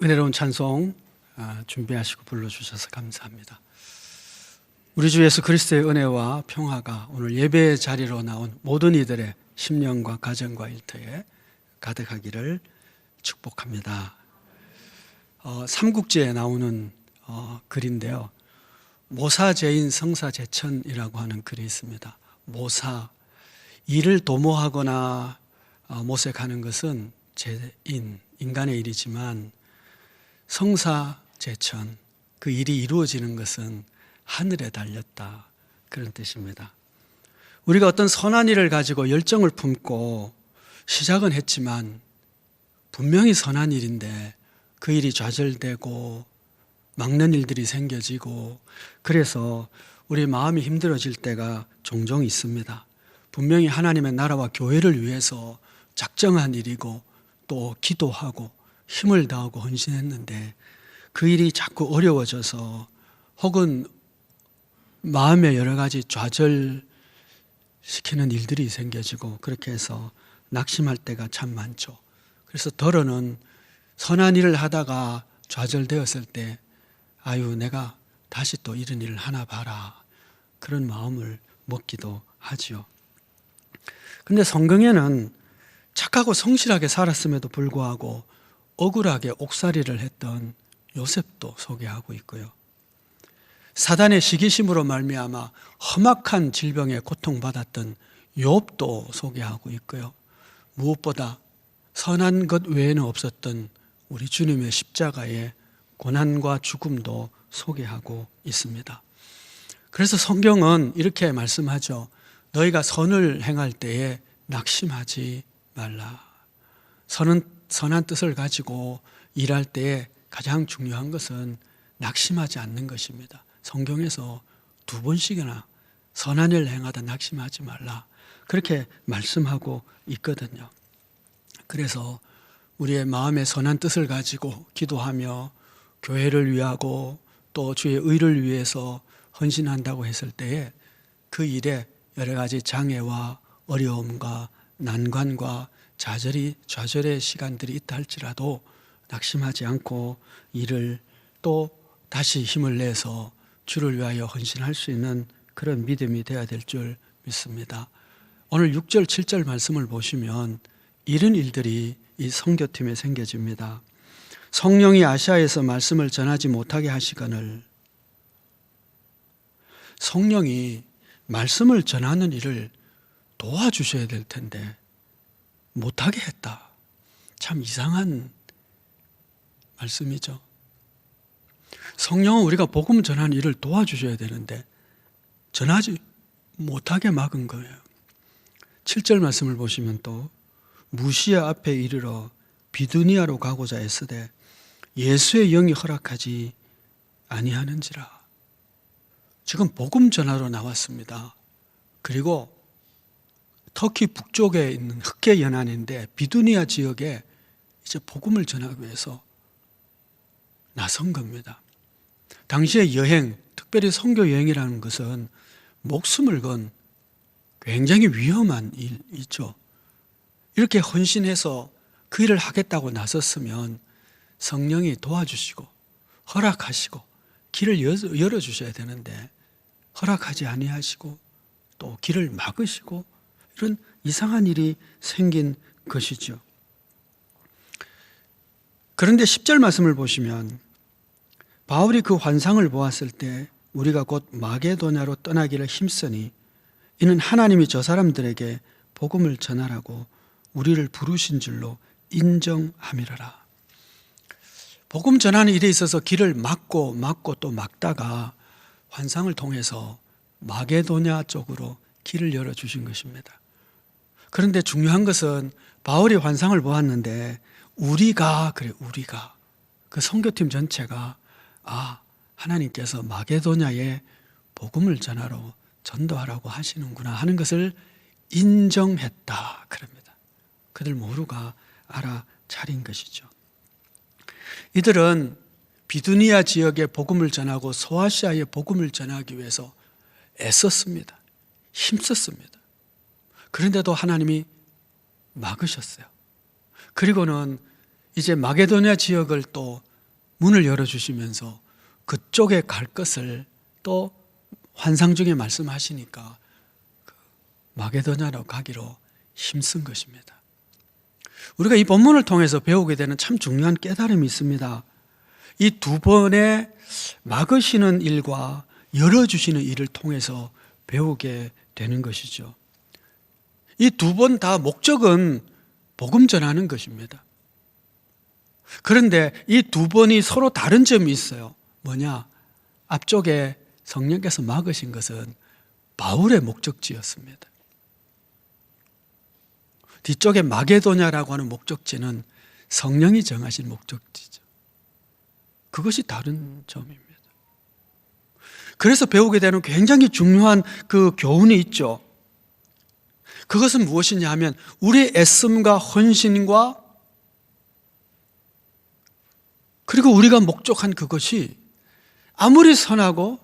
은혜로운 찬송 준비하시고 불러주셔서 감사합니다. 우리 주 예수 그리스도의 은혜와 평화가 오늘 예배의 자리로 나온 모든 이들의 심령과 가정과 일터에 가득하기를 축복합니다. 삼국지에 나오는 글인데요, 모사제인 성사제천이라고 하는 글이 있습니다. 모사, 일을 도모하거나 모색하는 것은 인간의 일이지만 성사제천, 그 일이 이루어지는 것은 하늘에 달렸다, 그런 뜻입니다. 우리가 어떤 선한 일을 가지고 열정을 품고 시작은 했지만 분명히 선한 일인데 그 일이 좌절되고 막는 일들이 생겨지고, 그래서 우리 마음이 힘들어질 때가 종종 있습니다. 분명히 하나님의 나라와 교회를 위해서 작정한 일이고 또 기도하고 힘을 다하고 헌신했는데 그 일이 자꾸 어려워져서 혹은 마음에 여러 가지 좌절시키는 일들이 생겨지고, 그렇게 해서 낙심할 때가 참 많죠. 그래서 더러는 선한 일을 하다가 좌절되었을 때 아유, 내가 다시 또 이런 일을 하나 봐라, 그런 마음을 먹기도 하지요. 근데 성경에는 착하고 성실하게 살았음에도 불구하고 억울하게 옥살이를 했던 요셉도 소개하고 있고요, 사단의 시기심으로 말미암아 험악한 질병에 고통받았던 욥도 소개하고 있고요, 무엇보다 선한 것 외에는 없었던 우리 주님의 십자가의 고난과 죽음도 소개하고 있습니다. 그래서 성경은 이렇게 말씀하죠. 너희가 선을 행할 때에 낙심하지 말라. 선한 뜻을 가지고 일할 때에 가장 중요한 것은 낙심하지 않는 것입니다. 성경에서 2번씩이나 선한 일을 행하다 낙심하지 말라, 그렇게 말씀하고 있거든요. 그래서 우리의 마음에 선한 뜻을 가지고 기도하며 교회를 위하고 또 주의 의를 위해서 헌신한다고 했을 때에 그 일에 여러 가지 장애와 어려움과 난관과 좌절의 시간들이 있다 할지라도 낙심하지 않고 일을 또 다시 힘을 내서 주를 위하여 헌신할 수 있는 그런 믿음이 되어야 될 줄 믿습니다. 오늘 6절 7절 말씀을 보시면 이런 일들이 이 선교팀에 생겨집니다. 성령이 아시아에서 말씀을 전하지 못하게 하시거늘, 성령이 말씀을 전하는 일을 도와주셔야 될 텐데 못하게 했다. 참 이상한 말씀이죠. 성령은 우리가 복음 전하는 일을 도와주셔야 되는데 전하지 못하게 막은 거예요. 7절 말씀을 보시면 또 무시아 앞에 이르러 비두니아로 가고자 애쓰되 예수의 영이 허락하지 아니하는지라. 지금 복음 전하러 나왔습니다. 그리고 터키 북쪽에 있는 흑해 연안인데 비두니아 지역에 이제 복음을 전하기 위해서 나선 겁니다. 당시의 여행, 특별히 선교 여행이라는 것은 목숨을 건 굉장히 위험한 일이죠. 이렇게 헌신해서 그 일을 하겠다고 나섰으면 성령이 도와주시고 허락하시고 길을 열어주셔야 되는데 허락하지 아니하시고 또 길을 막으시고 이런 이상한 일이 생긴 것이죠. 그런데 10절 말씀을 보시면 바울이 그 환상을 보았을 때 우리가 곧 마게도냐로 떠나기를 힘쓰니 이는 하나님이 저 사람들에게 복음을 전하라고 우리를 부르신 줄로 인정함이라라. 복음 전하는 일에 있어서 길을 막고 또 막다가 환상을 통해서 마게도냐 쪽으로 길을 열어주신 것입니다. 그런데 중요한 것은 바울이 환상을 보았는데 우리가 그 선교팀 전체가 하나님께서 마게도냐에 복음을 전하러 전도하라고 하시는구나 하는 것을 인정했다, 그럽니다. 그들 모두가 알아차린 것이죠. 이들은 비두니아 지역에 복음을 전하고 소아시아에 복음을 전하기 위해서 애썼습니다. 힘썼습니다. 그런데도 하나님이 막으셨어요. 그리고는 이제 마게도냐 지역을 또 문을 열어주시면서 그쪽에 갈 것을 또 환상 중에 말씀하시니까 마게도냐로 가기로 힘쓴 것입니다. 우리가 이 본문을 통해서 배우게 되는 참 중요한 깨달음이 있습니다. 이 두 번의 막으시는 일과 열어주시는 일을 통해서 배우게 되는 것이죠. 이 두 번 다 목적은 복음 전하는 것입니다. 그런데 이 두 번이 서로 다른 점이 있어요. 뭐냐? 앞쪽에 성령께서 막으신 것은 바울의 목적지였습니다. 뒤쪽에 마게도냐라고 하는 목적지는 성령이 정하신 목적지죠. 그것이 다른 점입니다. 그래서 배우게 되는 굉장히 중요한 그 교훈이 있죠. 그것은 무엇이냐 하면 우리의 애씀과 헌신과 그리고 우리가 목적한 그것이 아무리 선하고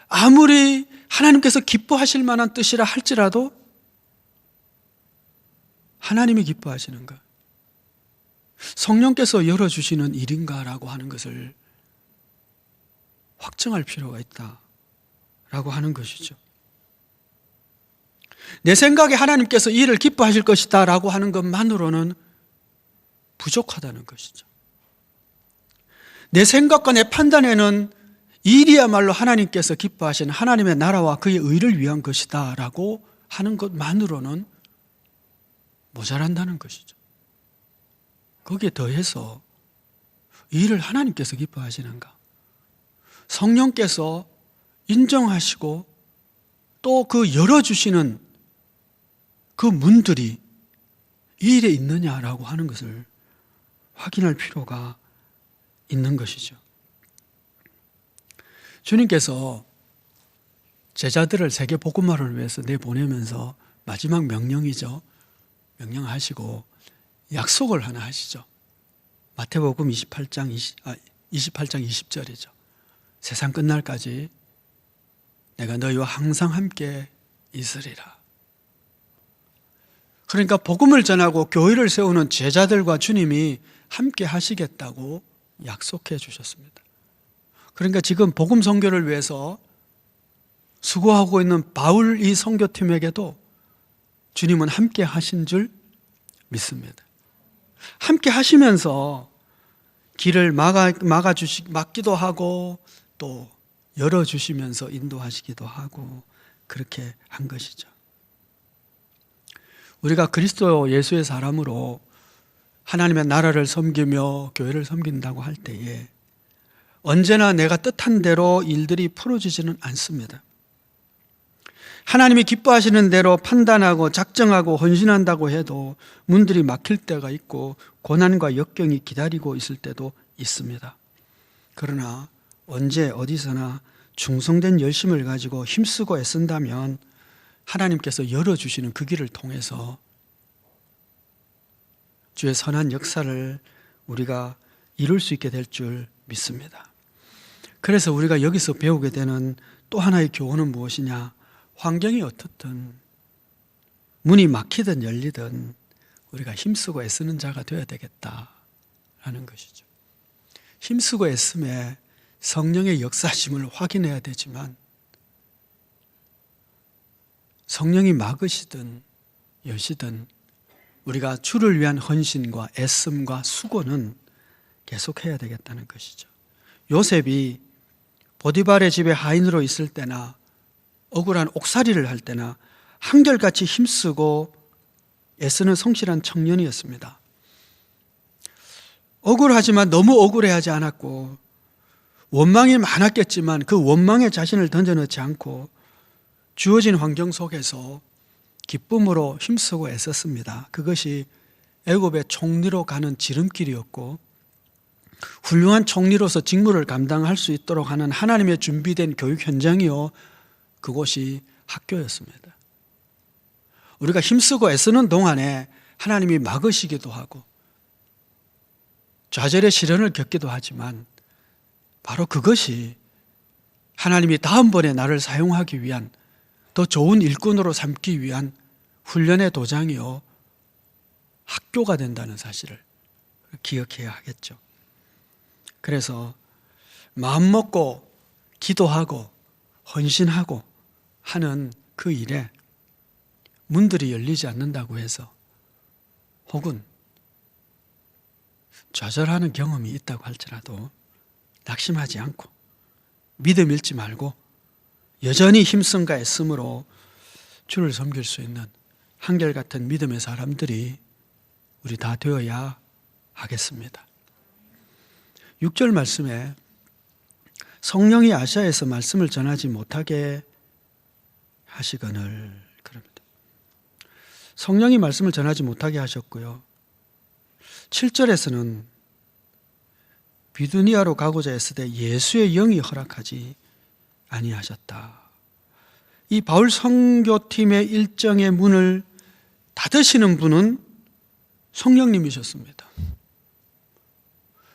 아무리 하나님께서 기뻐하실 만한 뜻이라 할지라도 하나님이 기뻐하시는가? 성령께서 열어주시는 일인가라고 하는 것을 확정할 필요가 있다라고 하는 것이죠. 내 생각에 하나님께서 이 일을 기뻐하실 것이다 라고 하는 것만으로는 부족하다는 것이죠. 내 생각과 내 판단에는 이 일이야말로 하나님께서 기뻐하신 하나님의 나라와 그의 의를 위한 것이다 라고 하는 것만으로는 모자란다는 것이죠. 거기에 더해서 이 일을 하나님께서 기뻐하시는가? 성령께서 인정하시고 또 그 열어주시는 그 문들이 이 일에 있느냐라고 하는 것을 확인할 필요가 있는 것이죠. 주님께서 제자들을 세계 복음화를 위해서 내보내면서 마지막 명령이죠. 명령하시고 약속을 하나 하시죠. 마태복음 28장 20절이죠. 세상 끝날까지 내가 너희와 항상 함께 있으리라. 그러니까 복음을 전하고 교회를 세우는 제자들과 주님이 함께 하시겠다고 약속해 주셨습니다. 그러니까 지금 복음 선교를 위해서 수고하고 있는 바울 이 선교팀에게도 주님은 함께 하신 줄 믿습니다. 함께 하시면서 길을 막기도 하고 또 열어주시면서 인도하시기도 하고 그렇게 한 것이죠. 우리가 그리스도 예수의 사람으로 하나님의 나라를 섬기며 교회를 섬긴다고 할 때에 언제나 내가 뜻한 대로 일들이 풀어지지는 않습니다. 하나님이 기뻐하시는 대로 판단하고 작정하고 헌신한다고 해도 문들이 막힐 때가 있고 고난과 역경이 기다리고 있을 때도 있습니다. 그러나 언제 어디서나 충성된 열심을 가지고 힘쓰고 애쓴다면 하나님께서 열어주시는 그 길을 통해서 주의 선한 역사를 우리가 이룰 수 있게 될 줄 믿습니다. 그래서 우리가 여기서 배우게 되는 또 하나의 교훈은 무엇이냐? 환경이 어떻든 문이 막히든 열리든 우리가 힘쓰고 애쓰는 자가 되어야 되겠다라는 것이죠. 힘쓰고 애씀에 성령의 역사심을 확인해야 되지만 성령이 막으시든 여시든 우리가 주를 위한 헌신과 애씀과 수고는 계속해야 되겠다는 것이죠. 요셉이 보디발의 집에 하인으로 있을 때나 억울한 옥살이를 할 때나 한결같이 힘쓰고 애쓰는 성실한 청년이었습니다. 억울하지만 너무 억울해하지 않았고 원망이 많았겠지만 그 원망에 자신을 던져넣지 않고 주어진 환경 속에서 기쁨으로 힘쓰고 애썼습니다. 그것이 애굽의 총리로 가는 지름길이었고 훌륭한 총리로서 직무를 감당할 수 있도록 하는 하나님의 준비된 교육 현장이요 그곳이 학교였습니다. 우리가 힘쓰고 애쓰는 동안에 하나님이 막으시기도 하고 좌절의 시련을 겪기도 하지만 바로 그것이 하나님이 다음번에 나를 사용하기 위한 더 좋은 일꾼으로 삼기 위한 훈련의 도장이요 학교가 된다는 사실을 기억해야 하겠죠. 그래서 마음 먹고 기도하고 헌신하고 하는 그 일에 문들이 열리지 않는다고 해서 혹은 좌절하는 경험이 있다고 할지라도 낙심하지 않고 믿음 잃지 말고 여전히 힘쓴가 애씀으로 주를 섬길 수 있는 한결같은 믿음의 사람들이 우리 다 되어야 하겠습니다. 6절 말씀에 성령이 아시아에서 말씀을 전하지 못하게 하시거늘 그럽니다. 성령이 말씀을 전하지 못하게 하셨고요. 7절에서는 비두니아로 가고자 했을 때 예수의 영이 허락하지 아니하셨다. 이 바울 선교팀의 일정의 문을 닫으시는 분은 성령님이셨습니다.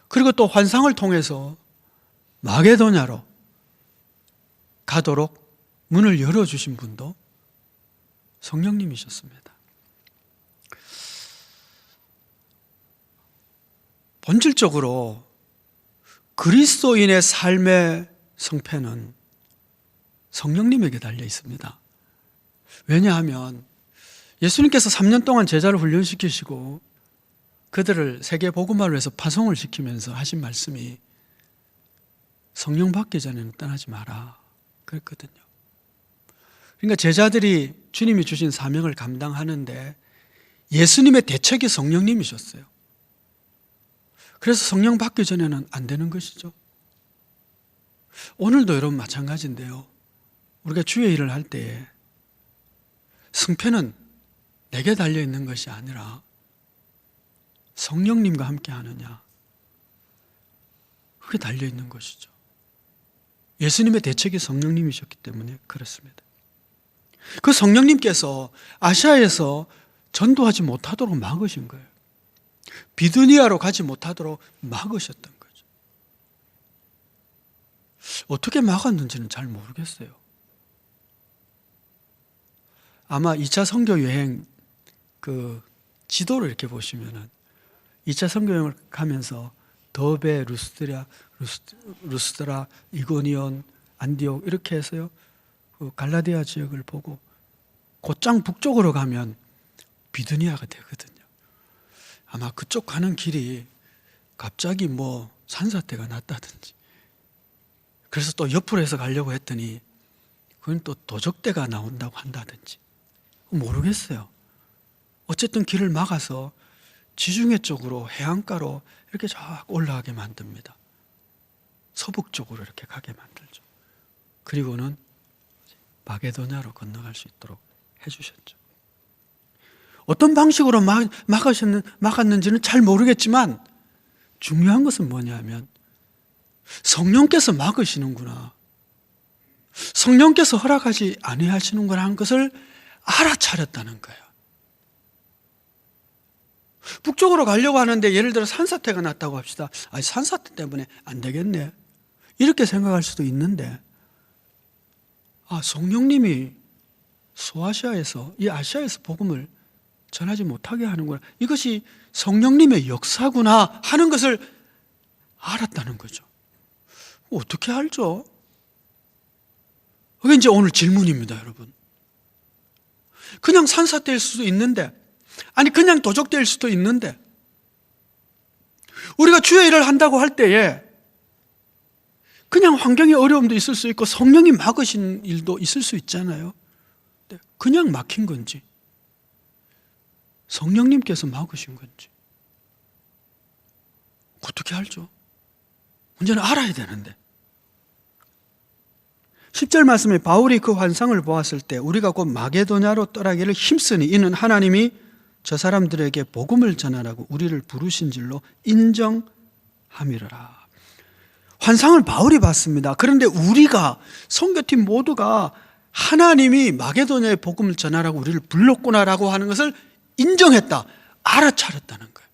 그리고 또 환상을 통해서 마게도냐로 가도록 문을 열어주신 분도 성령님이셨습니다. 본질적으로 그리스도인의 삶의 성패는 성령님에게 달려 있습니다. 왜냐하면 예수님께서 3년 동안 제자를 훈련시키시고 그들을 세계 복음화를 위해서 파송을 시키면서 하신 말씀이 성령 받기 전에는 떠나지 마라 그랬거든요. 그러니까 제자들이 주님이 주신 사명을 감당하는데 예수님의 대책이 성령님이셨어요. 그래서 성령 받기 전에는 안 되는 것이죠. 오늘도 여러분 마찬가지인데요. 우리가 주의 일을 할 때에 승패는 내게 달려있는 것이 아니라 성령님과 함께 하느냐, 그게 달려있는 것이죠. 예수님의 대책이 성령님이셨기 때문에 그렇습니다. 그 성령님께서 아시아에서 전도하지 못하도록 막으신 거예요. 비두니아로 가지 못하도록 막으셨던 거죠. 어떻게 막았는지는 잘 모르겠어요. 아마 2차 선교 여행 그 지도를 이렇게 보시면은 2차 선교 여행을 가면서 더베, 루스드라, 이고니온, 안디옥 이렇게 해서요. 그 갈라디아 지역을 보고 곧장 북쪽으로 가면 비두니아가 되거든요. 아마 그쪽 가는 길이 갑자기 뭐 산사태가 났다든지 그래서 또 옆으로 해서 가려고 했더니 그건 또 도적대가 나온다고 한다든지 모르겠어요. 어쨌든 길을 막아서 지중해 쪽으로 해안가로 이렇게 쫙 올라가게 만듭니다. 서북쪽으로 이렇게 가게 만들죠. 그리고는 마게도냐로 건너갈 수 있도록 해주셨죠. 어떤 방식으로 막았는지는 잘 모르겠지만 중요한 것은 뭐냐면 성령께서 막으시는구나. 성령께서 허락하지 아니하시는구나 하는 것을 알아차렸다는 거예요. 북쪽으로 가려고 하는데 예를 들어 산사태가 났다고 합시다. 산사태 때문에 안 되겠네. 이렇게 생각할 수도 있는데 성령님이 소아시아에서 이 아시아에서 복음을 전하지 못하게 하는구나. 이것이 성령님의 역사구나 하는 것을 알았다는 거죠. 어떻게 알죠? 그게 이제 오늘 질문입니다, 여러분. 그냥 산사태일 수도 있는데, 아니 그냥 도적대일 수도 있는데, 우리가 주의 일을 한다고 할 때에 그냥 환경의 어려움도 있을 수 있고 성령이 막으신 일도 있을 수 있잖아요. 그냥 막힌 건지 성령님께서 막으신 건지 어떻게 알죠? 문제는 알아야 되는데. 10절 말씀에 바울이 그 환상을 보았을 때 우리가 곧 마게도냐로 떠나기를 힘쓰니 이는 하나님이 저 사람들에게 복음을 전하라고 우리를 부르신 줄로 인정함이라. 환상을 바울이 봤습니다. 그런데 우리가 선교팀 모두가 하나님이 마게도냐의 복음을 전하라고 우리를 불렀구나라고 하는 것을 인정했다, 알아차렸다는 거예요.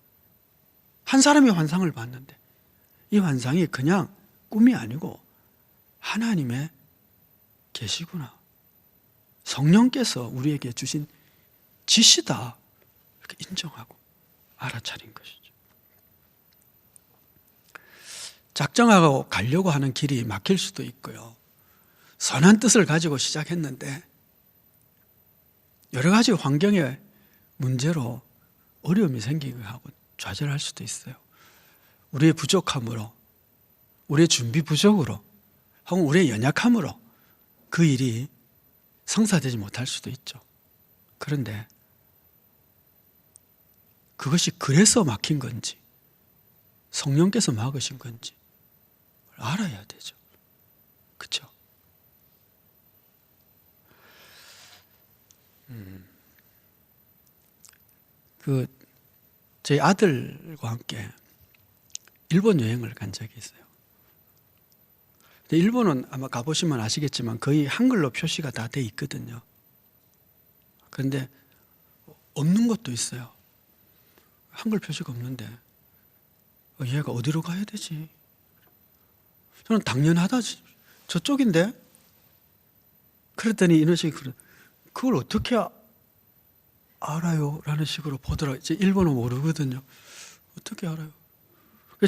한 사람이 환상을 봤는데 이 환상이 그냥 꿈이 아니고 하나님의 계시구나, 성령께서 우리에게 주신 지시다, 이렇게 인정하고 알아차린 것이죠. 작정하고 가려고 하는 길이 막힐 수도 있고요. 선한 뜻을 가지고 시작했는데 여러 가지 환경의 문제로 어려움이 생기고 하고 좌절할 수도 있어요. 우리의 부족함으로, 우리의 준비 부족으로, 혹은 우리의 연약함으로 그 일이 성사되지 못할 수도 있죠. 그런데 그것이 그래서 막힌 건지 성령께서 막으신 건지 알아야 되죠. 그렇죠? 저희 아들과 함께 일본 여행을 간 적이 있어요. 근데 일본은 아마 가보시면 아시겠지만 거의 한글로 표시가 다 돼 있거든요. 그런데 없는 것도 있어요. 한글 표시가 없는데 얘가 어디로 가야 되지? 저는 당연하다, 저쪽인데? 그랬더니 이런 식으로 그걸 어떻게 알아요? 라는 식으로 보더라고요. 일본어 모르거든요. 어떻게 알아요?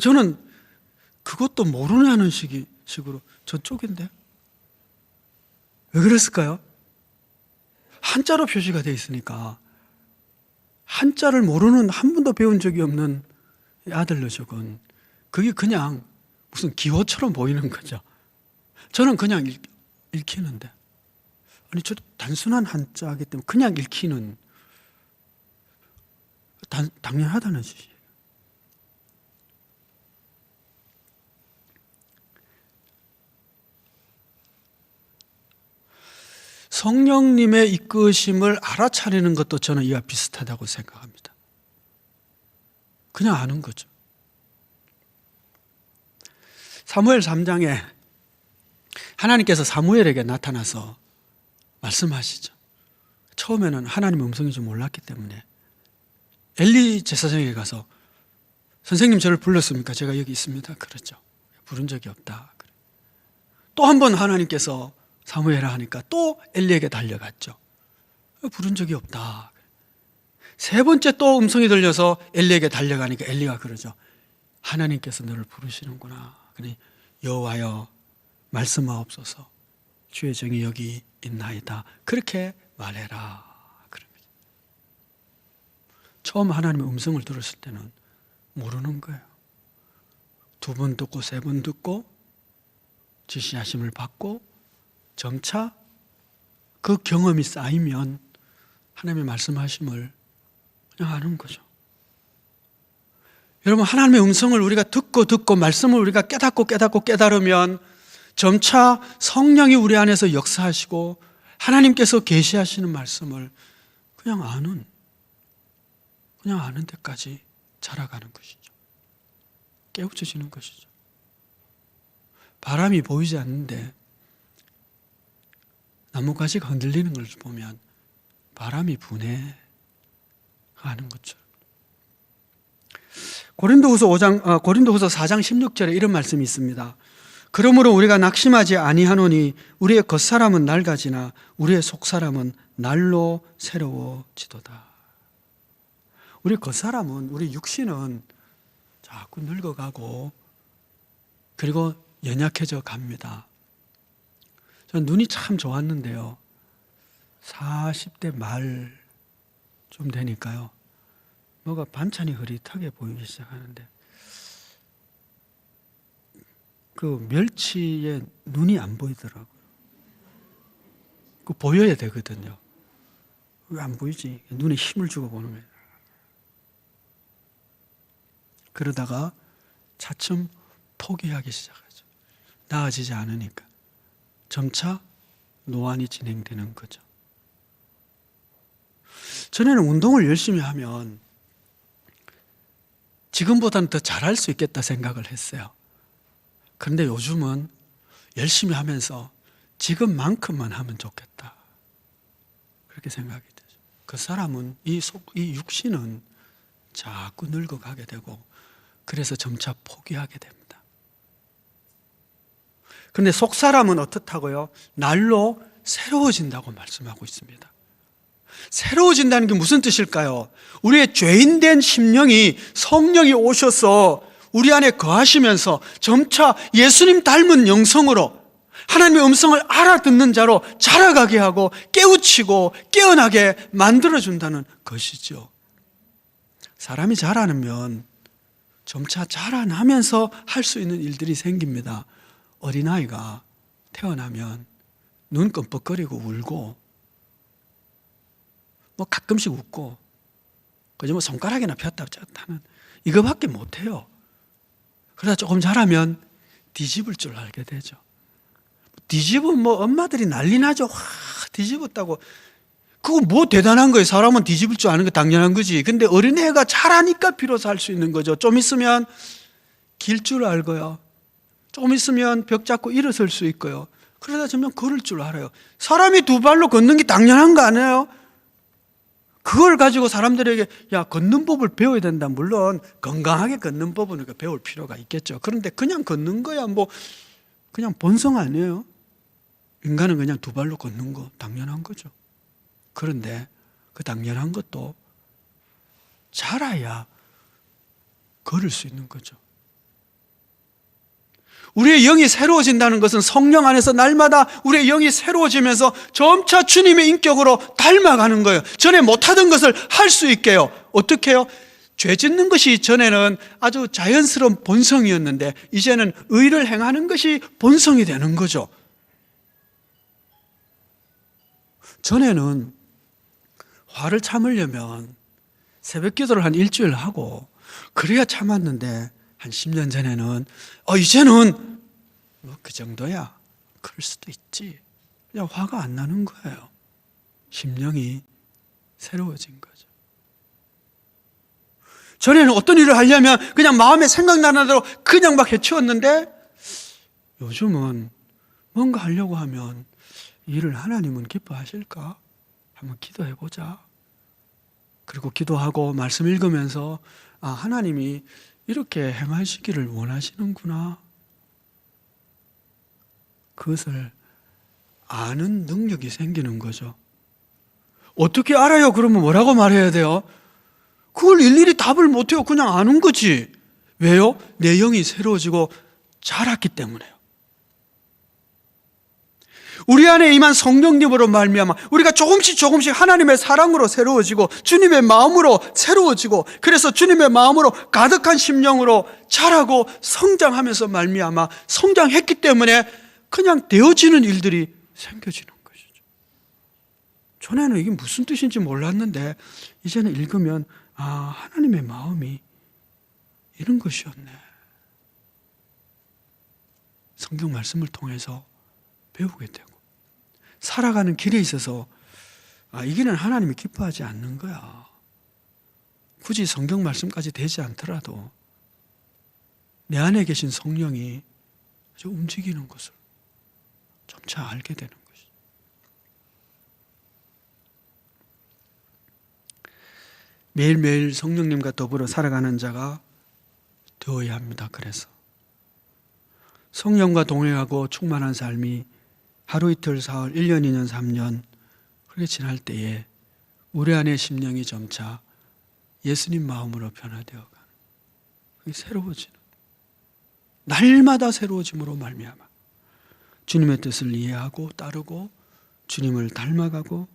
저는 그것도 모르냐는 식으로 저쪽인데? 왜 그랬을까요? 한자로 표시가 되어 있으니까 한자를 모르는, 한 번도 배운 적이 없는 아들 녀석은 그게 그냥 무슨 기호처럼 보이는 거죠. 저는 그냥 읽히는데, 아니 저 단순한 한자이기 때문에 그냥 읽히는, 당연하다는 뜻이에요. 성령님의 이끄심을 알아차리는 것도 저는 이와 비슷하다고 생각합니다. 그냥 아는 거죠. 사무엘 3장에 하나님께서 사무엘에게 나타나서 말씀하시죠. 처음에는 하나님의 음성인 줄 몰랐기 때문에 엘리 제사장에게 가서 선생님 저를 불렀습니까? 제가 여기 있습니다. 그랬죠. 부른 적이 없다. 또 한 번 하나님께서 사무엘아 하니까 또 엘리에게 달려갔죠. 부른 적이 없다. 세 번째 또 음성이 들려서 엘리에게 달려가니까 엘리가 그러죠. 하나님께서 너를 부르시는구나. 그러니 여호와여 말씀하옵소서. 주의 정이 여기 있나이다. 그렇게 말해라. 처음 하나님의 음성을 들었을 때는 모르는 거예요. 두 번 듣고 세 번 듣고 지시하심을 받고 점차 그 경험이 쌓이면 하나님의 말씀하심을 그냥 아는 거죠. 여러분, 하나님의 음성을 우리가 듣고 말씀을 우리가 깨닫고 깨달으면 점차 성령이 우리 안에서 역사하시고 하나님께서 계시하시는 말씀을 그냥 아는 데까지 자라가는 것이죠. 깨우쳐지는 것이죠. 바람이 보이지 않는데 나뭇가지가 흔들리는 걸 보면 바람이 분해하는 것처럼. 고린도후서 4장 16절에 이런 말씀이 있습니다. 그러므로 우리가 낙심하지 아니하노니 우리의 겉사람은 낡아지나 우리의 속사람은 날로 새로워지도다. 우리 겉사람은, 우리 육신은 자꾸 늙어가고 그리고 연약해져 갑니다. 전 눈이 참 좋았는데요. 40대 말 좀 되니까요. 뭐가 반찬이 흐릿하게 보이기 시작하는데 그 멸치에 눈이 안 보이더라고요. 그 보여야 되거든요. 왜 안 보이지? 눈에 힘을 주고 보는 거예요. 그러다가 차츰 포기하기 시작하죠. 나아지지 않으니까. 점차 노안이 진행되는 거죠. 전에는 운동을 열심히 하면 지금보다는 더 잘할 수 있겠다 생각을 했어요. 그런데 요즘은 열심히 하면서 지금만큼만 하면 좋겠다. 그렇게 생각이 되죠. 그 사람은 이 육신은 자꾸 늙어가게 되고 그래서 점차 포기하게 됩니다. 그런데 속 사람은 어떻다고요? 날로 새로워진다고 말씀하고 있습니다. 새로워진다는 게 무슨 뜻일까요? 우리의 죄인된 심령이 성령이 오셔서 우리 안에 거하시면서 점차 예수님 닮은 영성으로 하나님의 음성을 알아듣는 자로 자라가게 하고 깨우치고 깨어나게 만들어준다는 것이죠. 사람이 자라면 점차 자라나면서 할 수 있는 일들이 생깁니다. 어린아이가 태어나면 눈 끔뻑거리고 울고 뭐 가끔씩 웃고 그저 뭐 손가락이나 폈다 폈다 하는 이거밖에 못해요. 그러다 조금 자라면 뒤집을 줄 알게 되죠. 뒤집으면 뭐 엄마들이 난리 나죠. 와, 뒤집었다고. 그거 뭐 대단한 거예요. 사람은 뒤집을 줄 아는 게 당연한 거지. 근데 어린애가 자라니까 비로소 할 수 있는 거죠. 좀 있으면 길 줄 알고요. 좀 있으면 벽 잡고 일어설 수 있고요. 그러다 점점 걸을 줄 알아요. 사람이 두 발로 걷는 게 당연한 거 아니에요? 그걸 가지고 사람들에게 야, 걷는 법을 배워야 된다. 물론 건강하게 걷는 법은 배울 필요가 있겠죠. 그런데 그냥 걷는 거야 뭐 그냥 본성 아니에요? 인간은 그냥 두 발로 걷는 거 당연한 거죠. 그런데 그 당연한 것도 자라야 걸을 수 있는 거죠. 우리의 영이 새로워진다는 것은 성령 안에서 날마다 우리의 영이 새로워지면서 점차 주님의 인격으로 닮아가는 거예요. 전에 못하던 것을 할 수 있게요. 어떻게 해요? 죄 짓는 것이 전에는 아주 자연스러운 본성이었는데 이제는 의를 행하는 것이 본성이 되는 거죠. 전에는 화를 참으려면 새벽 기도를 한 일주일 하고 그래야 참았는데 한 10년 전에는 이제는 뭐 그 정도야. 그럴 수도 있지. 그냥 화가 안 나는 거예요. 심령이 새로워진 거죠. 전에는 어떤 일을 하려면 그냥 마음에 생각나는 대로 그냥 막 해치웠는데 요즘은 뭔가 하려고 하면 일을 하나님은 기뻐하실까? 한번 기도해보자. 그리고 기도하고 말씀 읽으면서 하나님이 이렇게 행하시기를 원하시는구나. 그것을 아는 능력이 생기는 거죠. 어떻게 알아요? 그러면 뭐라고 말해야 돼요? 그걸 일일이 답을 못해요. 그냥 아는 거지. 왜요? 내 영이 새로워지고 자랐기 때문에요. 우리 안에 임한 성령님으로 말미암아 우리가 조금씩 하나님의 사랑으로 새로워지고 주님의 마음으로 새로워지고 그래서 주님의 마음으로 가득한 심령으로 자라고 성장하면서 말미암아 성장했기 때문에 그냥 되어지는 일들이 생겨지는 것이죠. 전에는 이게 무슨 뜻인지 몰랐는데 이제는 읽으면 하나님의 마음이 이런 것이었네. 성경 말씀을 통해서 배우게 되고 살아가는 길에 있어서 이 길은 하나님이 기뻐하지 않는 거야. 굳이 성경 말씀까지 되지 않더라도 내 안에 계신 성령이 아주 움직이는 것을 점차 알게 되는 것이죠. 매일매일 성령님과 더불어 살아가는 자가 되어야 합니다. 그래서 성령과 동행하고 충만한 삶이 하루 이틀 사흘 1년 2년 3년 그렇게 지날 때에 우리 안의 심령이 점차 예수님 마음으로 변화되어가는 그게 새로워지는 날마다 새로워짐으로 말미암아 주님의 뜻을 이해하고 따르고 주님을 닮아가고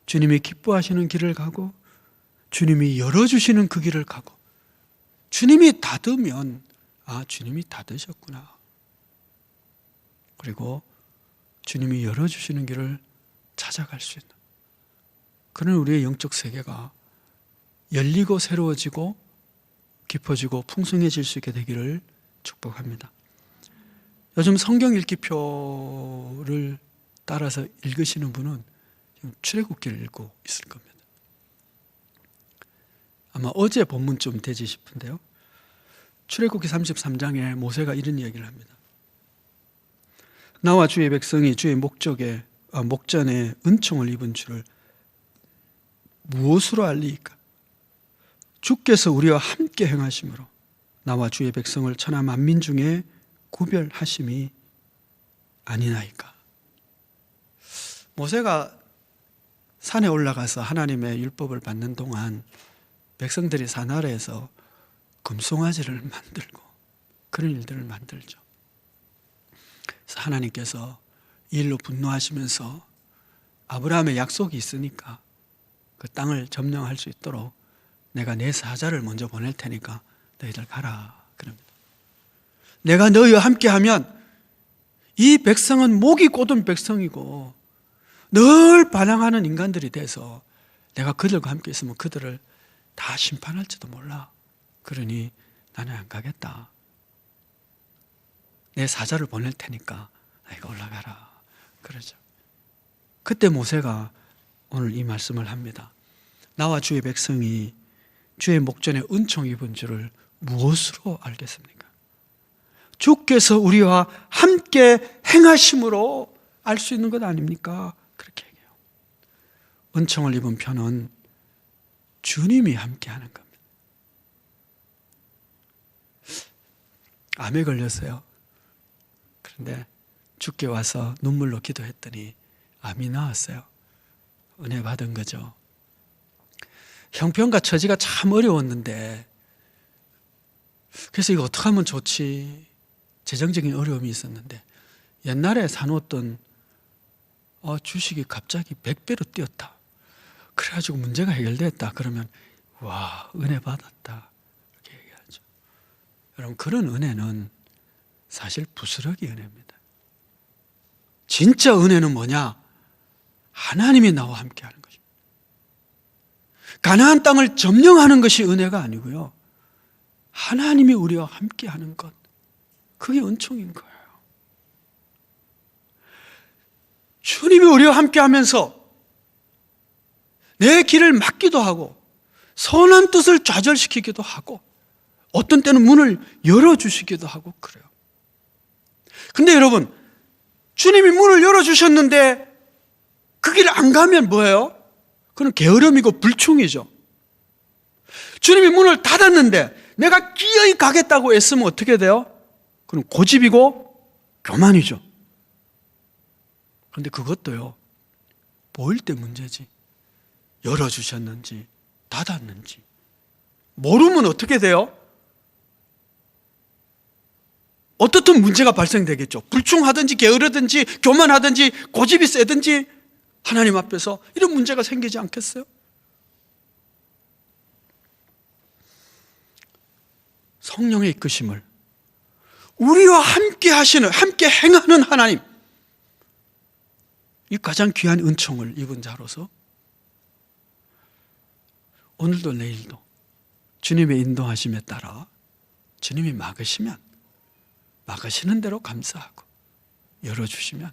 주님이 기뻐하시는 길을 가고 주님이 열어주시는 그 길을 가고 주님이 닫으면 주님이 닫으셨구나. 그리고 주님이 열어주시는 길을 찾아갈 수 있는 그런 우리의 영적 세계가 열리고 새로워지고 깊어지고 풍성해질 수 있게 되기를 축복합니다. 요즘 성경 읽기표를 따라서 읽으시는 분은 지금 출애굽기를 읽고 있을 겁니다. 아마 어제 본문쯤 되지 싶은데요. 출애굽기 33장에 모세가 이런 이야기를 합니다. 나와 주의 백성이 주의 목전에 은총을 입은 줄을 무엇으로 알리이까? 주께서 우리와 함께 행하심으로 나와 주의 백성을 천하 만민 중에 구별하심이 아니나이까? 모세가 산에 올라가서 하나님의 율법을 받는 동안 백성들이 산 아래에서 금송아지를 만들고 그런 일들을 만들죠. 그래서 하나님께서 이 일로 분노하시면서 아브라함의 약속이 있으니까 그 땅을 점령할 수 있도록 내가 내 사자를 먼저 보낼 테니까 너희들 가라 그럽니다. 내가 너희와 함께하면 이 백성은 목이 곧은 백성이고 늘 반항하는 인간들이 돼서 내가 그들과 함께 있으면 그들을 다 심판할지도 몰라. 그러니 나는 안 가겠다. 내 사자를 보낼 테니까 너희가 올라가라 그러죠. 그때 모세가 오늘 이 말씀을 합니다. 나와 주의 백성이 주의 목전에 은총 입은 줄을 무엇으로 알겠습니까? 주께서 우리와 함께 행하심으로 알 수 있는 것 아닙니까? 그렇게 얘기해요. 은총을 입은 표는 주님이 함께 하는 겁니다. 암에 걸렸어요. 그런데 주께 와서 눈물로 기도했더니 암이 나았어요. 은혜 받은 거죠. 형편과 처지가 참 어려웠는데 그래서 이거 어떻게 하면 좋지? 재정적인 어려움이 있었는데 옛날에 사놓았던 주식이 갑자기 100배로 뛰었다. 그래가지고 문제가 해결됐다. 그러면 와, 은혜 받았다. 이렇게 얘기하죠. 여러분, 그런 은혜는 사실 부스러기 은혜입니다. 진짜 은혜는 뭐냐? 하나님이 나와 함께 하는 것입니다. 가나안 땅을 점령하는 것이 은혜가 아니고요. 하나님이 우리와 함께 하는 것. 그게 은총인 거예요. 주님이 우리와 함께 하면서 내 길을 막기도 하고 선한 뜻을 좌절시키기도 하고 어떤 때는 문을 열어주시기도 하고 그래요. 근데 여러분, 주님이 문을 열어주셨는데 그 길을 안 가면 뭐예요? 그건 게으름이고 불충이죠. 주님이 문을 닫았는데 내가 기어이 가겠다고 애쓰면 어떻게 돼요? 그건 고집이고 교만이죠. 그런데 그것도요, 보일 때 문제지. 열어주셨는지 닫았는지 모르면 어떻게 돼요? 어떻든 문제가 발생되겠죠. 불충하든지 게으르든지 교만하든지 고집이 세든지 하나님 앞에서 이런 문제가 생기지 않겠어요? 성령의 이끄심을 우리와 함께 하시는, 함께 행하는 하나님, 이 가장 귀한 은총을 입은 자로서 오늘도 내일도 주님의 인도하심에 따라 주님이 막으시면 막으시는 대로 감사하고 열어주시면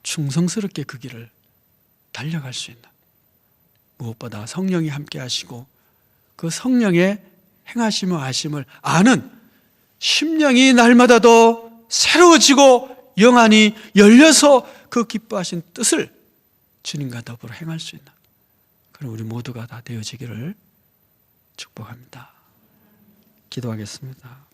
충성스럽게 그 길을 달려갈 수 있는, 무엇보다 성령이 함께 하시고 그 성령의 행하심과 하심을 아는 심령이 날마다 더 새로워지고 영안이 열려서 그 기뻐하신 뜻을 주님과 더불어 행할 수 있는 그런 우리 모두가 다 되어지기를 축복합니다. 기도하겠습니다.